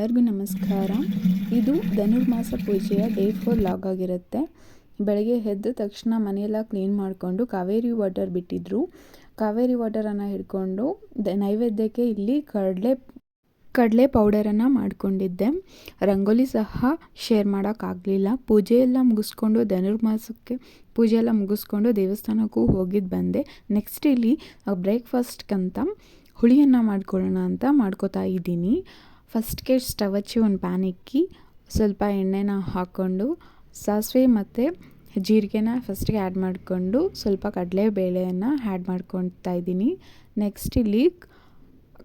ಎಲ್ಲರಿಗೂ ನಮಸ್ಕಾರ. ಇದು ಧನುರ್ಮಾಸ ಪೂಜೆಯ ಡೇ 4 ಲಾಗ್ ಆಗಿರುತ್ತೆ. ಬೆಳಗ್ಗೆ ಎದ್ದ ತಕ್ಷಣ ಮನೆಯೆಲ್ಲ ಕ್ಲೀನ್ ಮಾಡಿಕೊಂಡು ಕಾವೇರಿ ವಾಟರ್ ಬಿಟ್ಟಿದ್ರು. ಕಾವೇರಿ ವಾಟರನ್ನು ಹಿಡ್ಕೊಂಡು ನೈವೇದ್ಯಕ್ಕೆ ಇಲ್ಲಿ ಕಡಲೆ ಪೌಡರನ್ನು ಮಾಡ್ಕೊಂಡಿದ್ದೆ. ರಂಗೋಲಿ ಸಹ ಶೇರ್ ಮಾಡೋಕ್ಕಾಗಲಿಲ್ಲ. ಪೂಜೆ ಎಲ್ಲ ಮುಗಿಸ್ಕೊಂಡು ಧನುರ್ಮಾಸಕ್ಕೆ ಪೂಜೆ ಎಲ್ಲ ಮುಗಿಸ್ಕೊಂಡು ದೇವಸ್ಥಾನಕ್ಕೂ ಹೋಗಿದ್ದು ಬಂದೆ. ನೆಕ್ಸ್ಟ್ ಇಲ್ಲಿ ಬ್ರೇಕ್ಫಾಸ್ಟ್ಗಂತ ಹುಳಿಯನ್ನು ಮಾಡ್ಕೊಳ್ಳೋಣ ಅಂತ ಮಾಡ್ಕೋತಾ ಇದ್ದೀನಿ. ಫಸ್ಟ್ಗೆ ಸ್ಟವ್ ಹಚ್ಚಿ ಒಂದು ಪ್ಯಾನ್ ಇಕ್ಕಿ ಸ್ವಲ್ಪ ಎಣ್ಣೆನ ಹಾಕ್ಕೊಂಡು ಸಾಸಿವೆ ಮತ್ತು ಜೀರಿಗೆನ ಫಸ್ಟ್ಗೆ ಆ್ಯಡ್ ಮಾಡಿಕೊಂಡು ಸ್ವಲ್ಪ ಕಡಲೆಬೇಳೆಯನ್ನು ಆ್ಯಡ್ ಮಾಡ್ಕೊತಾ ಇದ್ದೀನಿ. ನೆಕ್ಸ್ಟ್ ಇಲ್ಲಿ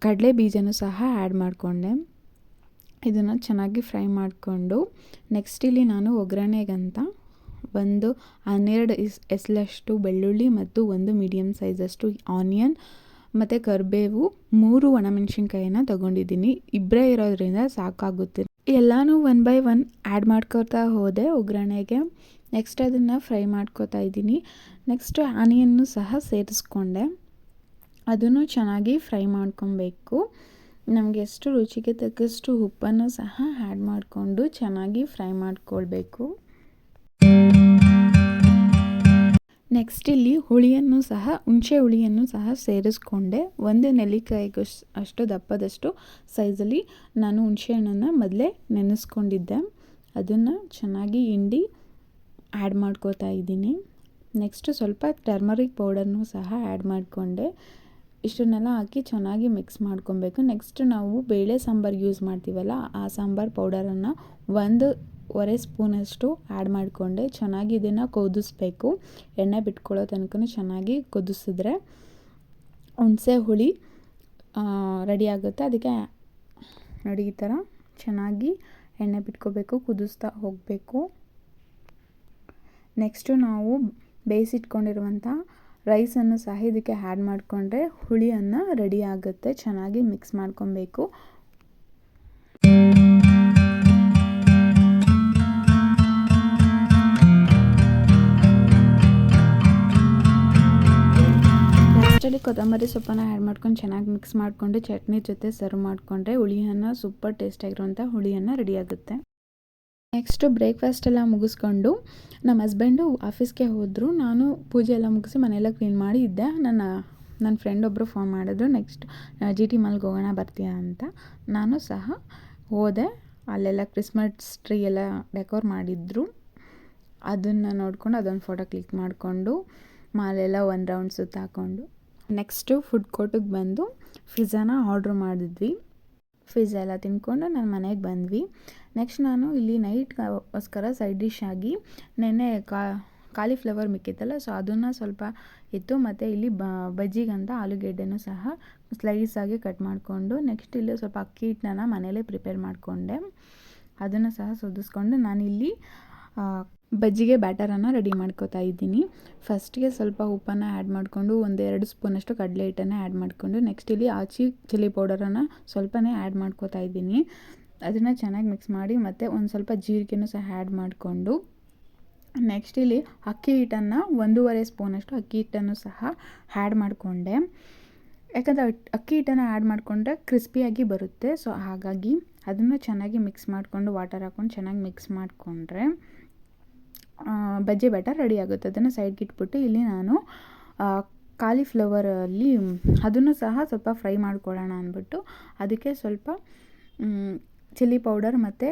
ಕಡಲೆ ಬೀಜನೂ ಸಹ ಆ್ಯಡ್ ಮಾಡಿಕೊಂಡೆ. ಇದನ್ನು ಚೆನ್ನಾಗಿ ಫ್ರೈ ಮಾಡಿಕೊಂಡು ನೆಕ್ಸ್ಟ್ ಇಲ್ಲಿ ನಾನು ಒಗ್ಗರಣೆಗಂತ 12 ಎಸಳಷ್ಟು ಬೆಳ್ಳುಳ್ಳಿ ಮತ್ತು 1 ಮೀಡಿಯಮ್ ಸೈಜಷ್ಟು ಆನಿಯನ್ ಮತ್ತು ಕರಿಬೇವು 3 ಒಣಮೆಣಸಿನ್ಕಾಯಿನ ತೊಗೊಂಡಿದ್ದೀನಿ. ಇಬ್ಬರೇ ಇರೋದ್ರಿಂದ ಸಾಕಾಗುತ್ತೆ. ಎಲ್ಲನೂ 1 ಬೈ 1 ಆ್ಯಡ್ ಮಾಡ್ಕೋತಾ ಹೋದೆ ಒಗ್ಗರಣೆಗೆ. ನೆಕ್ಸ್ಟ್ ಅದನ್ನು ಫ್ರೈ ಮಾಡ್ಕೋತಾ ಇದ್ದೀನಿ. ನೆಕ್ಸ್ಟ್ ಆನಿಯನ್ನು ಸಹ ಸೇರಿಸ್ಕೊಂಡೆ. ಅದನ್ನು ಚೆನ್ನಾಗಿ ಫ್ರೈ ಮಾಡ್ಕೊಬೇಕು. ನಮಗೆ ಎಷ್ಟು ರುಚಿಗೆ ತಕ್ಕಷ್ಟು ಉಪ್ಪನ್ನು ಸಹ ಆ್ಯಡ್ ಮಾಡಿಕೊಂಡು ಚೆನ್ನಾಗಿ ಫ್ರೈ ಮಾಡ್ಕೊಳ್ಬೇಕು. ನೆಕ್ಸ್ಟ್ ಇಲ್ಲಿ ಹುಣಸೆ ಹುಳಿಯನ್ನು ಸಹ ಸೇರಿಸ್ಕೊಂಡೆ. 1 ನೆಲ್ಲಿಕಾಯಿಗೂ ಅಷ್ಟು ದಪ್ಪದಷ್ಟು ಸೈಜಲ್ಲಿ ನಾನು ಹುಣಸೆ ಹಣ್ಣನ್ನು ಮೊದಲೇ ನೆನೆಸ್ಕೊಂಡಿದ್ದೆ. ಅದನ್ನು ಚೆನ್ನಾಗಿ ಹಿಂಡಿ ಆ್ಯಡ್ ಮಾಡ್ಕೋತಾ ಇದ್ದೀನಿ. ನೆಕ್ಸ್ಟ್ ಸ್ವಲ್ಪ ಟರ್ಮರಿಕ್ ಪೌಡರ್ನೂ ಸಹ ಆ್ಯಡ್ ಮಾಡಿಕೊಂಡೆ. ಇಷ್ಟನ್ನೆಲ್ಲ ಹಾಕಿ ಚೆನ್ನಾಗಿ ಮಿಕ್ಸ್ ಮಾಡ್ಕೊಬೇಕು. ನೆಕ್ಸ್ಟ್ ನಾವು ಬೇಳೆ ಸಾಂಬಾರು ಯೂಸ್ ಮಾಡ್ತೀವಲ್ಲ, ಆ ಸಾಂಬಾರು ಪೌಡರನ್ನು 1.25 ಸ್ಪೂನಷ್ಟು ಆ್ಯಡ್ ಮಾಡಿಕೊಂಡೆ. ಚೆನ್ನಾಗಿ ಇದನ್ನು ಕುದಿಸ್ಬೇಕು. ಎಣ್ಣೆ ಬಿಟ್ಕೊಳ್ಳೋ ತನಕ ಚೆನ್ನಾಗಿ ಕುದಿಸಿದ್ರೆ ಹುಣಸೆ ಹುಳಿ ರೆಡಿ ಆಗುತ್ತೆ. ಅದಕ್ಕೆ ನೋಡಿ ಈ ಥರ ಚೆನ್ನಾಗಿ ಎಣ್ಣೆ ಬಿಟ್ಕೋಬೇಕು, ಕುದಿಸ್ತಾ ಹೋಗಬೇಕು. ನೆಕ್ಸ್ಟು ನಾವು ಬೇಯಿಸಿಟ್ಕೊಂಡಿರುವಂಥ ರೈಸನ್ನು ಸಹ ಇದಕ್ಕೆ ಆ್ಯಡ್ ಮಾಡಿಕೊಂಡ್ರೆ ಹುಳಿಯನ್ನು ರೆಡಿ ಆಗುತ್ತೆ. ಚೆನ್ನಾಗಿ ಮಿಕ್ಸ್ ಮಾಡ್ಕೊಬೇಕು. ಲಾಸ್ಟಲ್ಲಿ ಕೊತ್ತಂಬರಿ ಸೊಪ್ಪನ್ನು ಆ್ಯಡ್ ಮಾಡ್ಕೊಂಡು ಚೆನ್ನಾಗಿ ಮಿಕ್ಸ್ ಮಾಡಿಕೊಂಡು ಚಟ್ನಿ ಜೊತೆ ಸರ್ವ್ ಮಾಡಿಕೊಂಡ್ರೆ ಹುಳಿಯನ್ನು ಸೂಪರ್ ಟೇಸ್ಟಾಗಿರುವಂಥ ಹುಳಿಯನ್ನು ರೆಡಿ ಆಗುತ್ತೆ. ನೆಕ್ಸ್ಟು ಬ್ರೇಕ್ಫಾಸ್ಟ್ ಎಲ್ಲ ಮುಗಿಸ್ಕೊಂಡು ನಮ್ಮ ಹಸ್ಬೆಂಡು ಆಫೀಸ್ಗೆ ಹೋದರು. ನಾನು ಪೂಜೆ ಎಲ್ಲ ಮುಗಿಸಿ ಮನೆಯೆಲ್ಲ ಕ್ಲೀನ್ ಮಾಡಿ ಇದ್ದೆ. ನನ್ನ ಫ್ರೆಂಡ್ ಒಬ್ಬರು ಫೋನ್ ಮಾಡಿದ್ರು, ನೆಕ್ಸ್ಟ್ GT ಮಾಲ್ಗೆ ಹೋಗೋಣ ಬರ್ತೀಯಾ ಅಂತ. ನಾನು ಸಹ ಹೋದೆ. ಅಲ್ಲೆಲ್ಲ ಕ್ರಿಸ್ಮಸ್ ಟ್ರೀ ಎಲ್ಲ ಡೆಕೋರ್ ಮಾಡಿದ್ರು. ಅದನ್ನು ನೋಡಿಕೊಂಡು ಅದೊಂದು ಫೋಟೋ ಕ್ಲಿಕ್ ಮಾಡಿಕೊಂಡು ಮಾಲೆಲ್ಲ 1 ರೌಂಡ್ ಸುತ್ತಾಕೊಂಡು ನೆಕ್ಸ್ಟು ಫುಡ್ ಕೋರ್ಟಿಗೆ ಬಂದು ಪಿಜ್ಜಾನ ಆರ್ಡ್ರ್ ಮಾಡಿದ್ವಿ. ಪಿಜ್ಜಾ ಎಲ್ಲ ತಿಂದ್ಕೊಂಡು ನನ್ನ ಮನೆಗೆ ಬಂದ್ವಿ. ನೆಕ್ಸ್ಟ್ ನಾನು ಇಲ್ಲಿ ನೈಟ್ಗೋಸ್ಕರ ಸೈಡ್ ಡಿಶ್ ಆಗಿ ನೆನ್ನೆ ಕಾಲಿಫ್ಲವರ್ ಮಿಕ್ಕಿತ್ತಲ್ಲ, ಸೊ ಅದನ್ನು ಸ್ವಲ್ಪ ಇತ್ತು. ಮತ್ತು ಇಲ್ಲಿ ಬಜ್ಜಿಗಂತ ಆಲೂಗೆಡ್ಡೆನೂ ಸಹ ಸ್ಲೈಸಾಗಿ ಕಟ್ ಮಾಡಿಕೊಂಡು ನೆಕ್ಸ್ಟ್ ಇಲ್ಲಿ ಸ್ವಲ್ಪ ಅಕ್ಕಿ ಹಿಟ್ಟನ್ನ ಮನೇಲೇ ಪ್ರಿಪೇರ್ ಮಾಡಿಕೊಂಡೆ. ಅದನ್ನು ಸಹ ಸೋದಿಸ್ಕೊಂಡು ನಾನಿಲ್ಲಿ ಬಜ್ಜಿಗೆ ಬ್ಯಾಟರನ್ನು ರೆಡಿ ಮಾಡ್ಕೋತಾ ಇದ್ದೀನಿ. ಫಸ್ಟ್ಗೆ ಸ್ವಲ್ಪ ಉಪ್ಪನ್ನು ಆ್ಯಡ್ ಮಾಡಿಕೊಂಡು 1-2 ಸ್ಪೂನಷ್ಟು ಕಡಲೆ ಹಿಟ್ಟನ್ನು ಆ್ಯಡ್ ಮಾಡಿಕೊಂಡು ನೆಕ್ಸ್ಟ್ ಇಲ್ಲಿ ಆಚಿ ಚಿಲ್ಲಿ ಪೌಡರನ್ನು ಸ್ವಲ್ಪನೇ ಆ್ಯಡ್ ಮಾಡ್ಕೋತಾ ಇದ್ದೀನಿ. ಅದನ್ನು ಚೆನ್ನಾಗಿ ಮಿಕ್ಸ್ ಮಾಡಿ ಮತ್ತು ಒಂದು ಸ್ವಲ್ಪ ಜೀರಿಗೆನೂ ಸಹ ಆ್ಯಡ್ ಮಾಡಿಕೊಂಡು ನೆಕ್ಸ್ಟ್ ಇಲ್ಲಿ ಅಕ್ಕಿ ಹಿಟ್ಟನ್ನು 1.5 ಸ್ಪೂನಷ್ಟು ಅಕ್ಕಿ ಹಿಟ್ಟನ್ನು ಸಹ ಆ್ಯಡ್ ಮಾಡಿಕೊಂಡೆ. ಯಾಕಂದರೆ ಅಕ್ಕಿ ಹಿಟ್ಟನ್ನು ಆ್ಯಡ್ ಮಾಡಿಕೊಂಡ್ರೆ ಕ್ರಿಸ್ಪಿಯಾಗಿ ಬರುತ್ತೆ. ಸೊ ಹಾಗಾಗಿ ಅದನ್ನು ಚೆನ್ನಾಗಿ ಮಿಕ್ಸ್ ಮಾಡಿಕೊಂಡು ವಾಟರ್ ಹಾಕ್ಕೊಂಡು ಚೆನ್ನಾಗಿ ಮಿಕ್ಸ್ ಮಾಡಿಕೊಂಡ್ರೆ ಬಜ್ಜಿ ಬ್ಯಾಟರ್ ರೆಡಿ ಆಗುತ್ತೆ. ಅದನ್ನು ಸೈಡ್ಗೆ ಇಟ್ಬಿಟ್ಟು ಇಲ್ಲಿ ನಾನು ಕಾಲಿಫ್ಲವರಲ್ಲಿ ಅದನ್ನು ಸಹ ಸ್ವಲ್ಪ ಫ್ರೈ ಮಾಡ್ಕೊಳ್ಳೋಣ ಅಂದ್ಬಿಟ್ಟು ಅದಕ್ಕೆ ಸ್ವಲ್ಪ ಚಿಲ್ಲಿ ಪೌಡರ್ ಮತ್ತು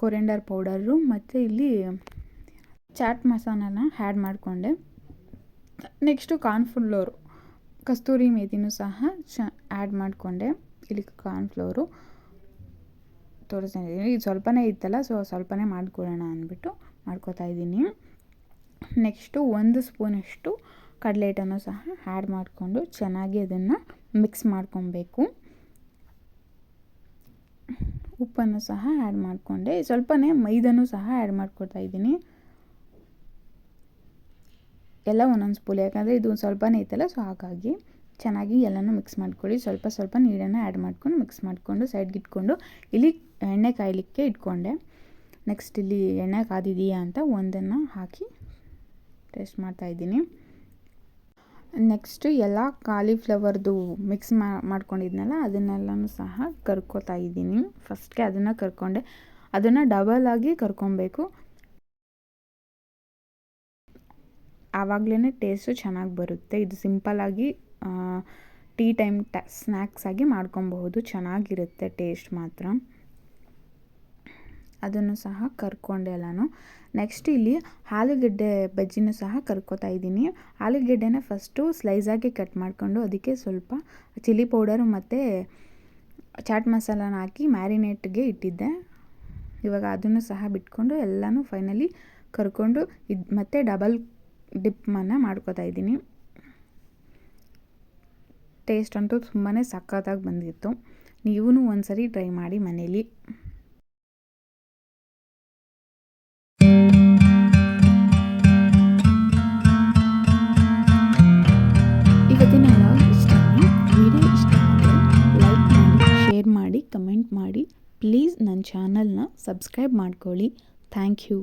ಕೊರಿಯಂಡರ್ ಪೌಡರು ಮತ್ತು ಇಲ್ಲಿ ಚಾಟ್ ಮಸಾಲನ ಆ್ಯಡ್ ಮಾಡಿಕೊಂಡೆ. ನೆಕ್ಸ್ಟು ಕಾರ್ನ್ಫ್ಲೋರು ಕಸ್ತೂರಿ ಮೇಥಿನೂ ಸಹ ಆ್ಯಡ್ ಮಾಡಿಕೊಂಡೆ. ಇಲ್ಲಿ ಕಾರ್ನ್ಫ್ಲೋರು ತೋರಿಸ್ತಾ ಇದ್ದೀನಿ. ಇದು ಸ್ವಲ್ಪನೇ ಇತ್ತಲ್ಲ, ಸೊ ಸ್ವಲ್ಪನೇ ಮಾಡ್ಕೊಳ್ಳೋಣ ಅಂದ್ಬಿಟ್ಟು ಮಾಡ್ಕೋತಾ ಇದ್ದೀನಿ. ನೆಕ್ಸ್ಟು 1 ಸ್ಪೂನಷ್ಟು ಕಡಲೆ ಹಿಟ್ಟನ್ನು ಸಹ ಆ್ಯಡ್ ಮಾಡಿಕೊಂಡು ಚೆನ್ನಾಗಿ ಅದನ್ನು ಮಿಕ್ಸ್ ಮಾಡ್ಕೊಬೇಕು. ಉಪ್ಪನ್ನು ಸಹ ಆ್ಯಡ್ ಮಾಡಿಕೊಂಡೆ. ಸ್ವಲ್ಪನೇ ಮೈದಾನೂ ಸಹ ಆ್ಯಡ್ ಮಾಡ್ಕೊತಾ ಇದ್ದೀನಿ. ಎಲ್ಲ 1 ಸ್ಪೂನ್, ಯಾಕಂದರೆ ಇದು ಸ್ವಲ್ಪನೇ ಇತ್ತಲ್ಲ, ಸೊ ಹಾಗಾಗಿ ಚೆನ್ನಾಗಿ ಎಲ್ಲನೂ ಮಿಕ್ಸ್ ಮಾಡ್ಕೊಳ್ಳಿ. ಸ್ವಲ್ಪ ನೀರನ್ನು ಆ್ಯಡ್ ಮಾಡ್ಕೊಂಡು ಮಿಕ್ಸ್ ಮಾಡಿಕೊಂಡು ಸೈಡ್ಗೆ ಇಟ್ಕೊಂಡು ಇಲ್ಲಿ ಎಣ್ಣೆ ಕಾಯಲಿಕ್ಕೆ ಇಟ್ಕೊಂಡೆ. ನೆಕ್ಸ್ಟ್ ಇಲ್ಲಿ ಎಣ್ಣೆ ಕಾದಿದೆಯಾ ಅಂತ ಒಂದನ್ನು ಹಾಕಿ ಟೇಸ್ಟ್ ಮಾಡ್ತಾಯಿದ್ದೀನಿ. ನೆಕ್ಸ್ಟು ಎಲ್ಲ ಕಾಲಿಫ್ಲವರ್ದು ಮಿಕ್ಸ್ ಮಾಡ್ಕೊಂಡಿದ್ನಲ್ಲ ಅದನ್ನೆಲ್ಲನೂ ಸಹ ಕರ್ಕೋತಾ ಇದ್ದೀನಿ. ಫಸ್ಟ್ಗೆ ಅದನ್ನು ಕರ್ಕೊಂಡೆ, ಅದನ್ನು ಡಬಲ್ ಆಗಿ ಕರ್ಕೊಬೇಕು, ಆವಾಗಲೇ ಟೇಸ್ಟು ಚೆನ್ನಾಗಿ ಬರುತ್ತೆ. ಇದು ಸಿಂಪಲ್ಲಾಗಿ ಟೀ ಟೈಮ್ ಸ್ನ್ಯಾಕ್ಸ್ ಆಗಿ ಮಾಡ್ಕೊಬಹುದು, ಚೆನ್ನಾಗಿರುತ್ತೆ ಟೇಸ್ಟ್ ಮಾತ್ರ. ಅದನ್ನು ಸಹ ಕರ್ಕೊಂಡೆ ಎಲ್ಲನೂ. ನೆಕ್ಸ್ಟ್ ಇಲ್ಲಿ ಆಲೂಗೆಡ್ಡೆ ಬಜ್ಜಿನೂ ಸಹ ಕರ್ಕೋತಾ ಇದ್ದೀನಿ. ಆಲೂಗೆಡ್ಡೆನ ಫಸ್ಟು ಸ್ಲೈಸಾಗಿ ಕಟ್ ಮಾಡಿಕೊಂಡು ಅದಕ್ಕೆ ಸ್ವಲ್ಪ ಚಿಲ್ಲಿ ಪೌಡರು ಮತ್ತು ಚಾಟ್ ಮಸಾಲಾನ ಹಾಕಿ ಮ್ಯಾರಿನೇಟ್ಗೆ ಇಟ್ಟಿದ್ದೆ. ಇವಾಗ ಅದನ್ನು ಸಹ ಬಿಟ್ಕೊಂಡು ಎಲ್ಲನೂ ಫೈನಲಿ ಕರ್ಕೊಂಡು ಮತ್ತು ಡಬಲ್ ಡಿಪ್ಪನ್ನು ಮಾಡ್ಕೋತಾ ಇದ್ದೀನಿ. ಟೇಸ್ಟ್ ಅಂತೂ ತುಂಬಾ ಸಖತ್ತಾಗಿ ಬಂದಿತ್ತು. ನೀವೂ ಒಂದ್ಸರಿ ಟ್ರೈ ಮಾಡಿ ಮನೇಲಿ. ಇವತ್ತಿನ ವ್ಲಾಗ್ ಇಷ್ಟನೇ. ವಿಡಿಯೋ ಇಷ್ಟ ಆದರೆ ಲೈಕ್ ಮಾಡಿ, ಶೇರ್ ಮಾಡಿ, ಕಮೆಂಟ್ ಮಾಡಿ. ಪ್ಲೀಸ್ ನನ್ನ ಚಾನಲ್ನ ಸಬ್ಸ್ಕ್ರೈಬ್ ಮಾಡ್ಕೊಳ್ಳಿ. Thank you.